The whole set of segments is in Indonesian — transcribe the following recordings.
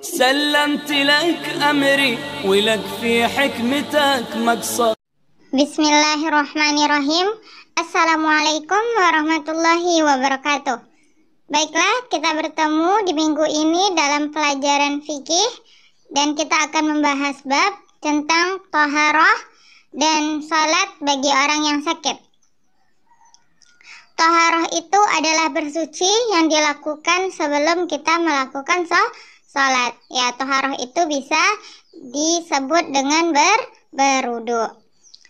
سلمت لك أمري ولك في حكمتك مقصد. Bismillahirrahmanirrahim. Assalamualaikum warahmatullahi wabarakatuh. Baiklah, kita bertemu di minggu ini dalam pelajaran fikih dan kita akan membahas bab tentang thaharah dan salat bagi orang yang sakit. Thaharah itu adalah bersuci yang dilakukan sebelum kita melakukan salat. Ya, thaharah itu bisa disebut dengan berwudu.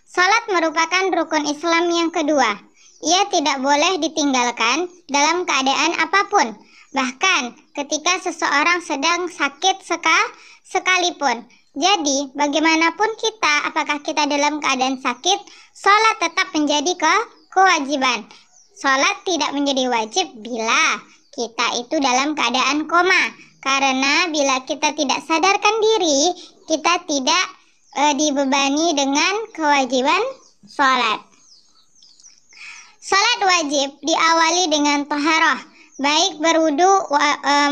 Salat merupakan rukun Islam yang kedua. Ia tidak boleh ditinggalkan dalam keadaan apapun. Bahkan ketika seseorang sedang sakit sekalipun. Jadi, bagaimanapun kita, apakah kita dalam keadaan sakit, salat tetap menjadi kewajiban. Salat tidak menjadi wajib bila kita itu dalam keadaan koma. Karena bila kita tidak sadarkan diri, kita tidak dibebani dengan kewajiban sholat. Sholat wajib diawali dengan taharah, baik berwudu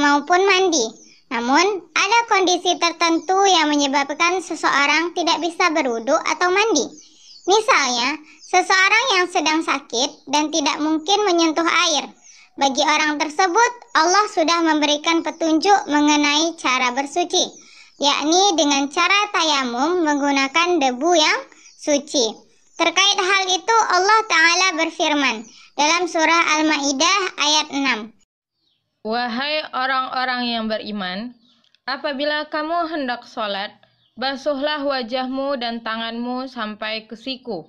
maupun mandi. Namun, ada kondisi tertentu yang menyebabkan seseorang tidak bisa berwudu atau mandi. Misalnya, seseorang yang sedang sakit dan tidak mungkin menyentuh air. Bagi orang tersebut, Allah sudah memberikan petunjuk mengenai cara bersuci, yakni dengan cara tayamum menggunakan debu yang suci. Terkait hal itu Allah Ta'ala berfirman dalam surah Al-Ma'idah ayat 6. Wahai orang-orang yang beriman, apabila kamu hendak sholat, basuhlah wajahmu dan tanganmu sampai ke siku,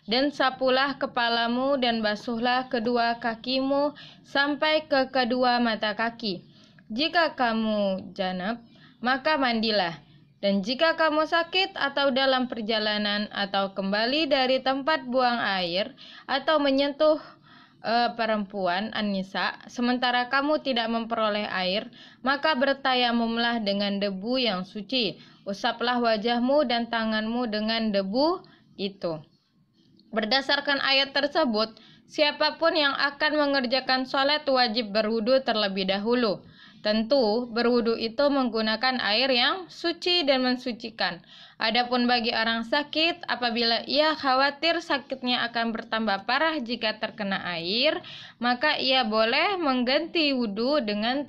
dan sapulah kepalamu dan basuhlah kedua kakimu sampai ke kedua mata kaki. Jika kamu janab, maka mandilah. Dan jika kamu sakit atau dalam perjalanan atau kembali dari tempat buang air atau menyentuh perempuan an-nisa sementara kamu tidak memperoleh air, maka bertayamumlah dengan debu yang suci. Usaplah wajahmu dan tanganmu dengan debu itu. Berdasarkan ayat tersebut, siapapun yang akan mengerjakan sholat wajib berwudu terlebih dahulu. Tentu, berwudu itu menggunakan air yang suci dan mensucikan. Adapun bagi orang sakit, apabila ia khawatir sakitnya akan bertambah parah jika terkena air, maka ia boleh mengganti wudu dengan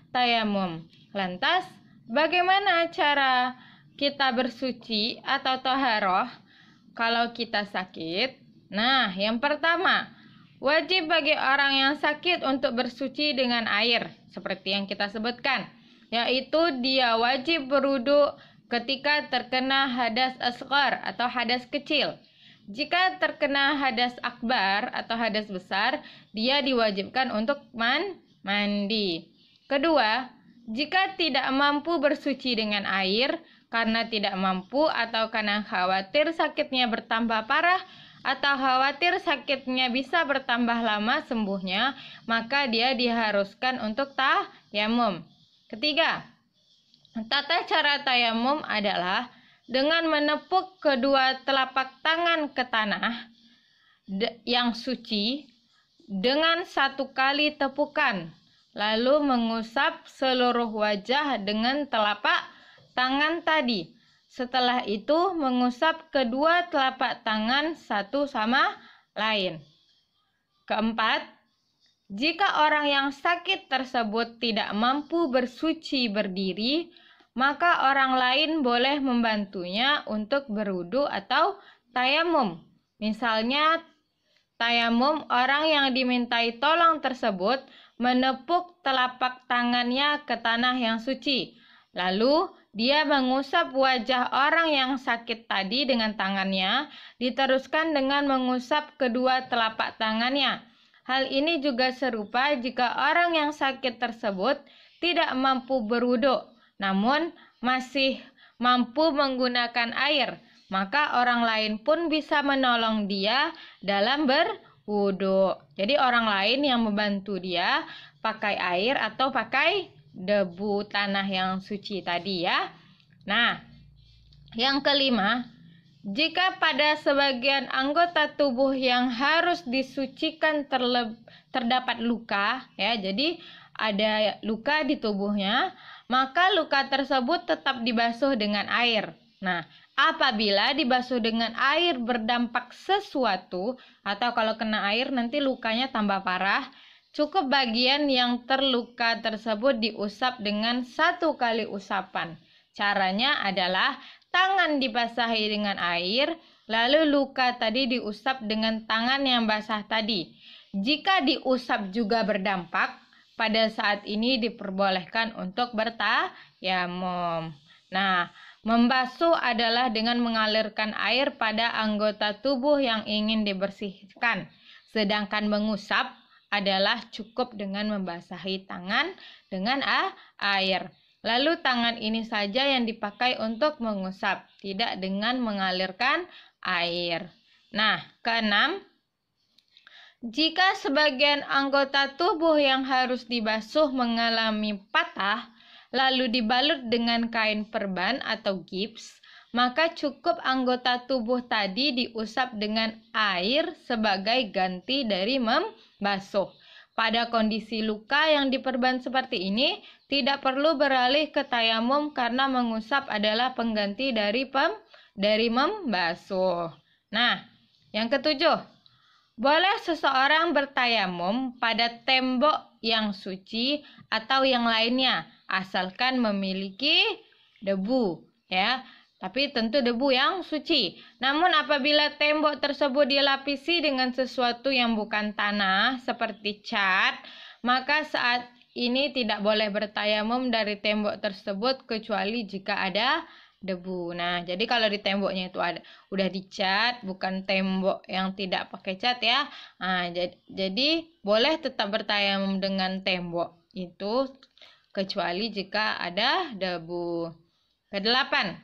tayamum. Lantas, bagaimana cara kita bersuci atau taharah kalau kita sakit? Nah, yang pertama, wajib bagi orang yang sakit untuk bersuci dengan air, seperti yang kita sebutkan, yaitu dia wajib berwudu ketika terkena hadas asghar atau hadas kecil. Jika terkena hadas akbar atau hadas besar, dia diwajibkan untuk mandi. Kedua, jika tidak mampu bersuci dengan air, karena tidak mampu atau karena khawatir sakitnya bertambah parah, atau khawatir sakitnya bisa bertambah lama sembuhnya, maka dia diharuskan untuk tayamum. Ketiga, tata cara tayamum adalah dengan menepuk kedua telapak tangan ke tanah yang suci dengan satu kali tepukan, lalu mengusap seluruh wajah dengan telapak tangan tadi. Setelah itu mengusap kedua telapak tangan satu sama lain. Keempat, jika orang yang sakit tersebut tidak mampu bersuci berdiri, maka orang lain boleh membantunya untuk berwudu atau tayamum. Misalnya, tayamum orang yang dimintai tolong tersebut menepuk telapak tangannya ke tanah yang suci. Lalu, dia mengusap wajah orang yang sakit tadi dengan tangannya, diteruskan dengan mengusap kedua telapak tangannya. Hal ini juga serupa jika orang yang sakit tersebut tidak mampu berwudu, namun masih mampu menggunakan air, maka orang lain pun bisa menolong dia dalam berwudu. Jadi orang lain yang membantu dia pakai air atau pakai debu tanah yang suci tadi ya. Nah, yang kelima, jika pada sebagian anggota tubuh yang harus disucikan terdapat luka, ya, jadi ada luka di tubuhnya, maka luka tersebut tetap dibasuh dengan air. Nah, apabila dibasuh dengan air berdampak sesuatu, atau kalau kena air nanti lukanya tambah parah, cukup bagian yang terluka tersebut diusap dengan 1 kali usapan. Caranya adalah tangan dibasahi dengan air, lalu luka tadi diusap dengan tangan yang basah tadi. Jika diusap juga berdampak, pada saat ini diperbolehkan untuk bertayamum. Nah, membasuh adalah dengan mengalirkan air pada anggota tubuh yang ingin dibersihkan. Sedangkan mengusap adalah cukup dengan membasahi tangan dengan air. Lalu tangan ini saja yang dipakai untuk mengusap, tidak dengan mengalirkan air. Nah, keenam, jika sebagian anggota tubuh yang harus dibasuh mengalami patah, lalu dibalut dengan kain perban atau gips, maka cukup anggota tubuh tadi diusap dengan air sebagai ganti dari membasuh. Pada kondisi luka yang diperban seperti ini, tidak perlu beralih ke tayamum karena mengusap adalah pengganti dari membasuh. Nah, yang ketujuh, boleh seseorang bertayamum pada tembok yang suci atau yang lainnya, asalkan memiliki debu, ya. Tapi tentu debu yang suci. Namun apabila tembok tersebut dilapisi dengan sesuatu yang bukan tanah seperti cat, maka saat ini tidak boleh bertayamum dari tembok tersebut kecuali jika ada debu. Nah, jadi kalau di temboknya itu udah dicat, bukan tembok yang tidak pakai cat ya. Nah, jadi boleh tetap bertayamum dengan tembok itu kecuali jika ada debu. Kedelapan,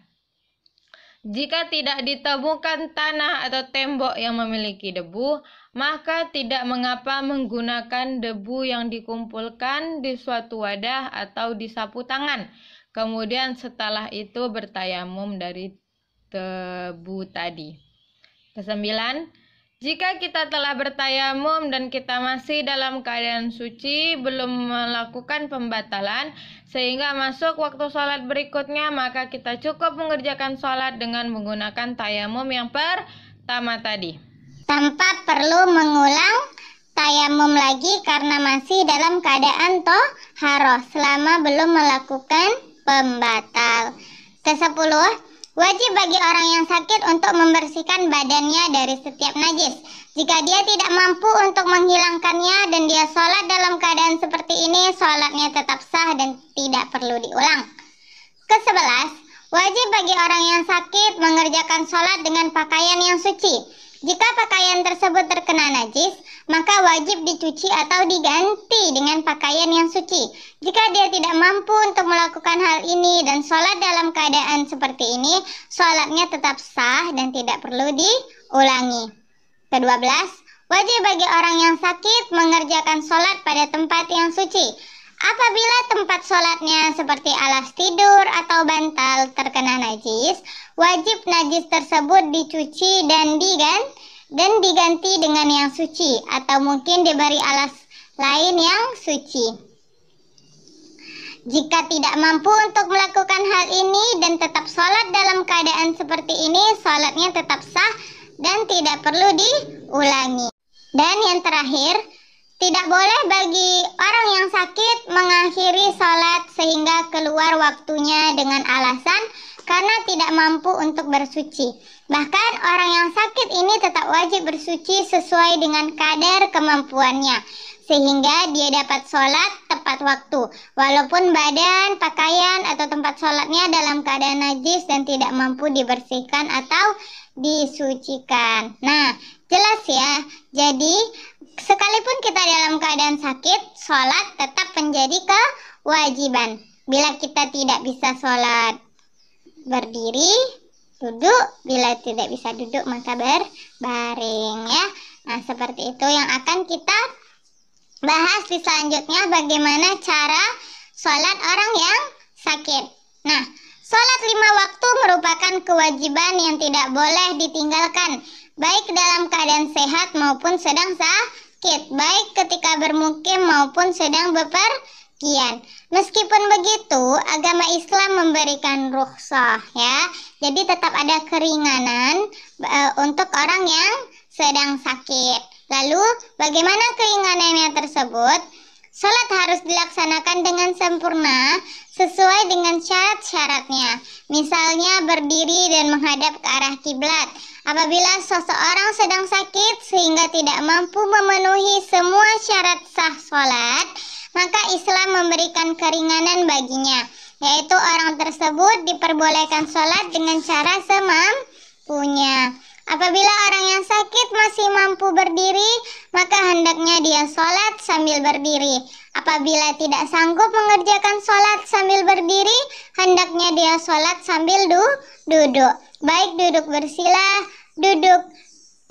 jika tidak ditemukan tanah atau tembok yang memiliki debu, maka tidak mengapa menggunakan debu yang dikumpulkan di suatu wadah atau di sapu tangan. Kemudian setelah itu bertayamum dari debu tadi. Kesembilan, jika kita telah bertayamum dan kita masih dalam keadaan suci, belum melakukan pembatalan, sehingga masuk waktu sholat berikutnya, maka kita cukup mengerjakan sholat dengan menggunakan tayamum yang pertama tadi. Tanpa perlu mengulang tayamum lagi karena masih dalam keadaan toharoh selama belum melakukan pembatal. Ke-10, wajib bagi orang yang sakit untuk membersihkan badannya dari setiap najis. Jika dia tidak mampu untuk menghilangkannya dan dia sholat dalam keadaan seperti ini, sholatnya tetap sah dan tidak perlu diulang. Ke-11, wajib bagi orang yang sakit mengerjakan sholat dengan pakaian yang suci. Jika pakaian tersebut terkena najis, maka wajib dicuci atau diganti dengan pakaian yang suci. Jika dia tidak mampu untuk melakukan hal ini dan sholat dalam keadaan seperti ini, sholatnya tetap sah dan tidak perlu diulangi. Ke-12, wajib bagi orang yang sakit mengerjakan sholat pada tempat yang suci. Apabila tempat sholatnya seperti alas tidur atau bantal terkena najis, wajib najis tersebut dicuci dan diganti dengan yang suci, atau mungkin diberi alas lain yang suci. Jika tidak mampu untuk melakukan hal ini dan tetap sholat dalam keadaan seperti ini, sholatnya tetap sah dan tidak perlu diulangi. Dan yang terakhir, tidak boleh bagi orang yang sakit mengakhiri sholat sehingga keluar waktunya dengan alasan karena tidak mampu untuk bersuci. Bahkan orang yang sakit ini tetap wajib bersuci sesuai dengan kadar kemampuannya, sehingga dia dapat sholat tepat waktu, walaupun badan, pakaian, atau tempat sholatnya dalam keadaan najis dan tidak mampu dibersihkan atau disucikan. Nah, jelas ya. Jadi, sekalipun kita dalam keadaan sakit, sholat tetap menjadi kewajiban. Bila kita tidak bisa sholat berdiri, duduk. Bila tidak bisa duduk, maka berbaring ya. Nah, seperti itu yang akan kita bahas di selanjutnya, bagaimana cara sholat orang yang sakit. Nah, sholat 5 waktu merupakan kewajiban yang tidak boleh ditinggalkan, baik dalam keadaan sehat maupun sedang sakit, baik ketika bermukim maupun sedang bepergian. sekian. Meskipun begitu, agama Islam memberikan rukhsah ya. Jadi tetap ada keringanan untuk orang yang sedang sakit. Lalu bagaimana keringanannya tersebut? Salat harus dilaksanakan dengan sempurna sesuai dengan syarat-syaratnya. Misalnya berdiri dan menghadap ke arah kiblat. Apabila seseorang sedang sakit sehingga tidak mampu memenuhi semua syarat sah salat, maka Islam memberikan keringanan baginya, yaitu orang tersebut diperbolehkan salat dengan cara semampunya. Apabila orang yang sakit masih mampu berdiri, maka hendaknya dia sholat sambil berdiri. Apabila tidak sanggup mengerjakan sholat sambil berdiri, hendaknya dia sholat sambil duduk. Baik duduk bersila, duduk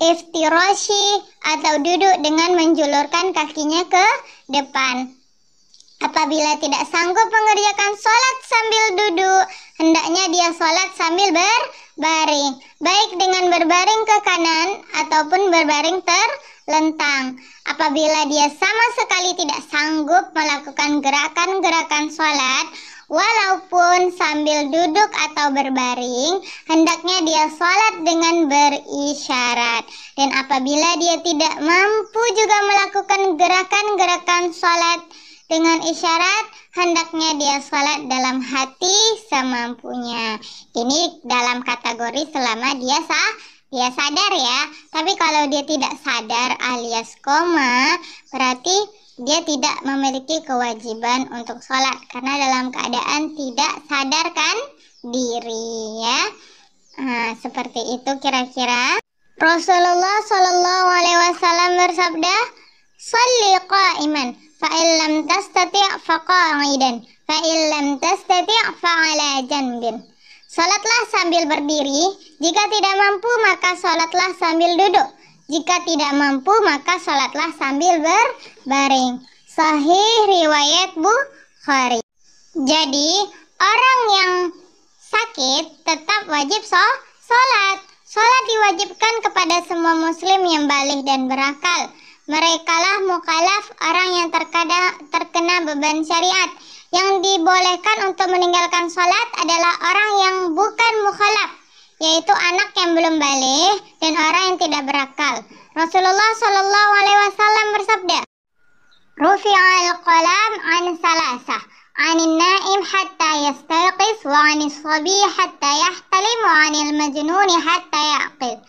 iftirashi, atau duduk dengan menjulurkan kakinya ke depan. Apabila tidak sanggup mengerjakan sholat sambil duduk, hendaknya dia sholat sambil berbaring, baik dengan berbaring ke kanan ataupun berbaring terlentang. Apabila dia sama sekali tidak sanggup melakukan gerakan-gerakan sholat, walaupun sambil duduk atau berbaring, hendaknya dia sholat dengan berisyarat. Dan apabila dia tidak mampu juga melakukan gerakan-gerakan sholat dengan isyarat, hendaknya dia sholat dalam hati semampunya. Ini dalam kategori selama dia sadar ya. Tapi kalau dia tidak sadar alias koma, berarti dia tidak memiliki kewajiban untuk sholat karena dalam keadaan tidak sadarkan diri ya. Seperti itu kira-kira. Rasulullah Shallallahu Alaihi Wasallam bersabda, "Sholli qa'iman, fa'in lam tastati' faqa'idan, fa'in lam tastati' fa'ala janbin." Salatlah sambil berdiri, jika tidak mampu maka salatlah sambil duduk. Jika tidak mampu maka salatlah sambil berbaring. Sahih riwayat Bukhari. Jadi, orang yang sakit tetap wajib salat. Salat diwajibkan kepada semua muslim yang baligh dan berakal. Merekalah mukallaf, orang yang terkena beban syariat. Yang dibolehkan untuk meninggalkan salat adalah orang yang bukan mukallaf, yaitu anak yang belum baligh dan orang yang tidak berakal. Rasulullah Shallallahu Alaihi Wasallam bersabda, "Rufi'al qalam an salasah, anin naim hatta yastayqis, wa anis sabi hatta yahtalim, wa anil majnuni hatta yaqil."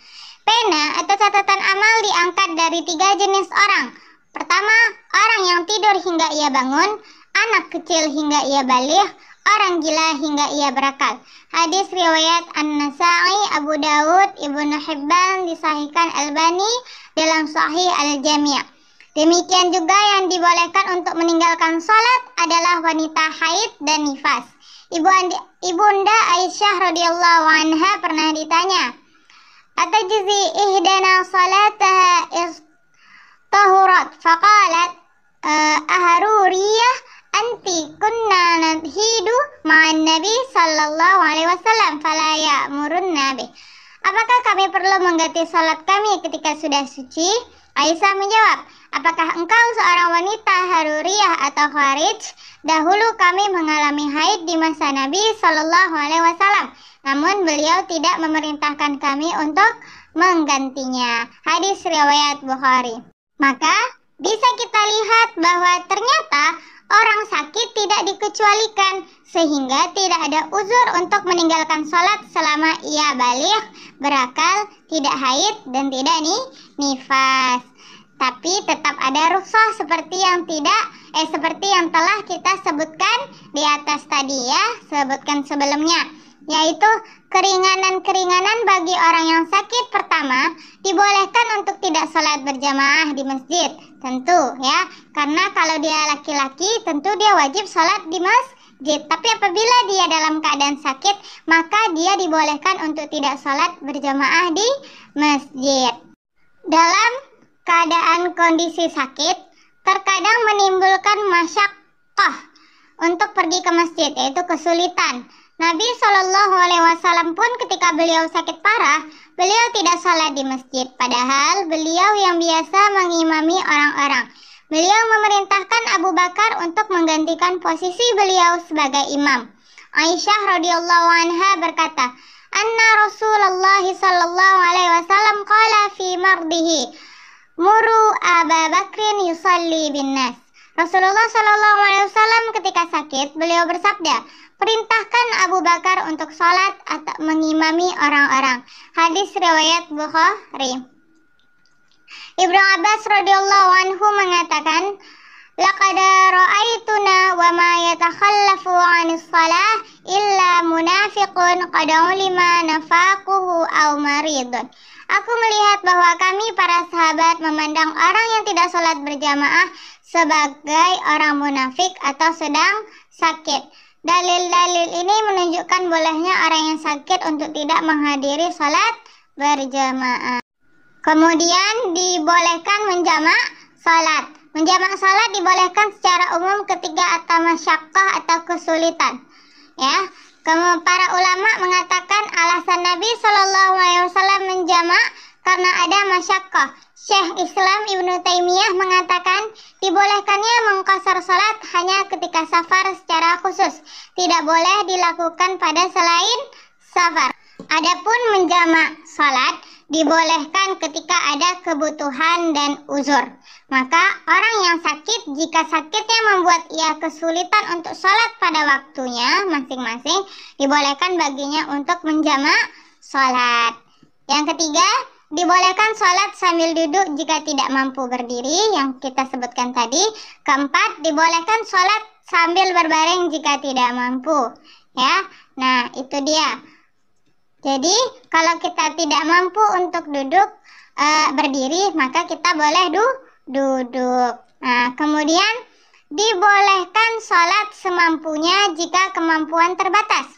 Pena atau catatan amal diangkat dari 3 jenis orang. Pertama, orang yang tidur hingga ia bangun, anak kecil hingga ia baligh, orang gila hingga ia berakal. Hadis riwayat An-Nasa'i, Abu Dawud, Ibnu Hibban, disahihkan Albani dalam Sahih Al-Jami'. Demikian juga yang dibolehkan untuk meninggalkan sholat adalah wanita haid dan nifas. Ibunda Aisyah radhiyallahu anha pernah ditanya, "Atajzi ihdana salataha istahurat?" Faqalat, "Aharuriyah anti kunna nadhidu ma'an nabi sallallahu alaihi wasallam fala ya'murunna bih." Apakah kami perlu mengganti salat kami ketika sudah suci? Aisyah menjawab, "Apakah engkau seorang wanita Haruriyah atau Kharij? Dahulu kami mengalami haid di masa Nabi sallallahu alaihi wasallam, namun beliau tidak memerintahkan kami untuk menggantinya." Hadis riwayat Bukhari. Maka bisa kita lihat bahwa ternyata orang sakit tidak dikecualikan, sehingga tidak ada uzur untuk meninggalkan sholat selama ia baligh, berakal, tidak haid, dan tidak nifas. Tapi tetap ada rukhsah seperti yang telah kita sebutkan di atas tadi ya, sebutkan sebelumnya, yaitu keringanan-keringanan bagi orang yang sakit. Pertama, dibolehkan untuk tidak sholat berjamaah di masjid, tentu ya, karena kalau dia laki-laki tentu dia wajib sholat di masjid. Tapi apabila dia dalam keadaan sakit, maka dia dibolehkan untuk tidak sholat berjamaah di masjid. Dalam keadaan kondisi sakit, terkadang menimbulkan masyaqqah untuk pergi ke masjid, yaitu kesulitan. Nabi Shallallahu Alaihi Wasallam pun ketika beliau sakit parah, beliau tidak sholat di masjid, padahal beliau yang biasa mengimami orang-orang. Beliau memerintahkan Abu Bakar untuk menggantikan posisi beliau sebagai imam. Aisyah radhiyallahu anha berkata, "Anna Rasulullah sallallahu alaihi wasallam qala fi mardihi, muru Abu Bakrin yusalli bin nas." Rasulullah sallallahu alaihi wasallam ketika sakit, beliau bersabda, "Perintahkan Abu Bakar untuk sholat atau mengimami orang-orang." Hadis riwayat Bukhari. Ibnu Abbas radhiyallahu anhu mengatakan, "Laqad ra'aituna wa ma yatakhallafu 'anis shalah illa munafiqun qad ulima nafaquhu aw maridun." Aku melihat bahwa kami para sahabat memandang orang yang tidak sholat berjamaah sebagai orang munafik atau sedang sakit. Dalil-dalil ini menunjukkan bolehnya orang yang sakit untuk tidak menghadiri sholat berjamaah. Kemudian dibolehkan menjamak sholat. Menjamak sholat dibolehkan secara umum ketika ada masyaqqah atau kesulitan. Ya, para ulama mengatakan alasan Nabi Shallallahu Alaihi Wasallam menjamak karena ada masyaqqah. Syekh Islam Ibnu Taimiyah mengatakan dibolehkannya mengqasar sholat hanya ketika safar secara khusus. Tidak boleh dilakukan pada selain safar. Adapun menjamak sholat dibolehkan ketika ada kebutuhan dan uzur. Maka orang yang sakit, jika sakitnya membuat ia kesulitan untuk sholat pada waktunya masing-masing, dibolehkan baginya untuk menjamak sholat. Yang ketiga, dibolehkan sholat sambil duduk jika tidak mampu berdiri, yang kita sebutkan tadi. Keempat, dibolehkan sholat sambil berbaring jika tidak mampu. Ya, nah itu dia. Jadi kalau kita tidak mampu untuk duduk berdiri, maka kita boleh duduk. Nah, kemudian dibolehkan sholat semampunya jika kemampuan terbatas.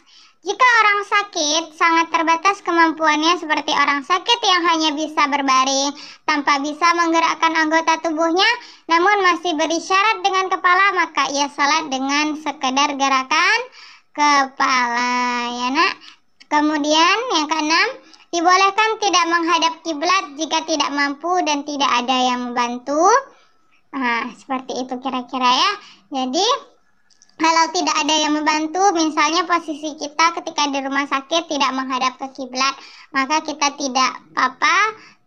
Jika orang sakit sangat terbatas kemampuannya, seperti orang sakit yang hanya bisa berbaring tanpa bisa menggerakkan anggota tubuhnya, namun masih berisyarat dengan kepala, maka ia sholat dengan sekedar gerakan kepala, ya nak. Kemudian yang keenam, dibolehkan tidak menghadap kiblat jika tidak mampu dan tidak ada yang membantu. Nah, seperti itu kira-kira ya. Jadi kalau tidak ada yang membantu, misalnya posisi kita ketika di rumah sakit tidak menghadap ke kiblat, maka kita tidak apa-apa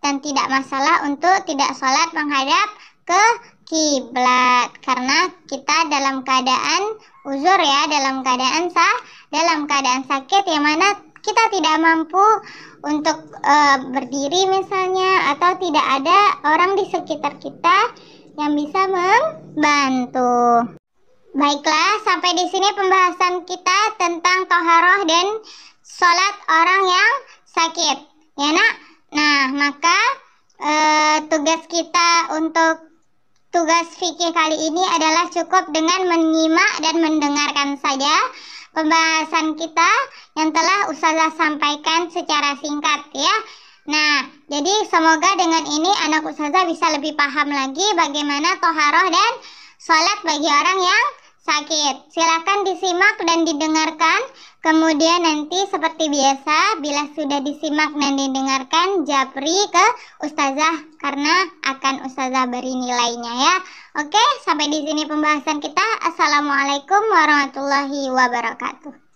dan tidak masalah untuk tidak sholat menghadap ke kiblat, karena kita dalam keadaan uzur ya, dalam keadaan sakit yang mana kita tidak mampu untuk berdiri misalnya, atau tidak ada orang di sekitar kita yang bisa membantu. Baiklah, sampai di sini pembahasan kita tentang toharoh dan sholat orang yang sakit, ya nak. Nah, maka tugas kita untuk tugas fikih kali ini adalah cukup dengan menyimak dan mendengarkan saja pembahasan kita yang telah Ustazah sampaikan secara singkat ya. Nah, jadi semoga dengan ini anak Ustazah bisa lebih paham lagi bagaimana toharoh dan sholat bagi orang yang sakit. Silakan disimak dan didengarkan. Kemudian nanti seperti biasa, bila sudah disimak dan didengarkan, japri ke Ustazah karena akan Ustazah beri nilainya ya. Oke, sampai di sini pembahasan kita. Assalamualaikum warahmatullahi wabarakatuh.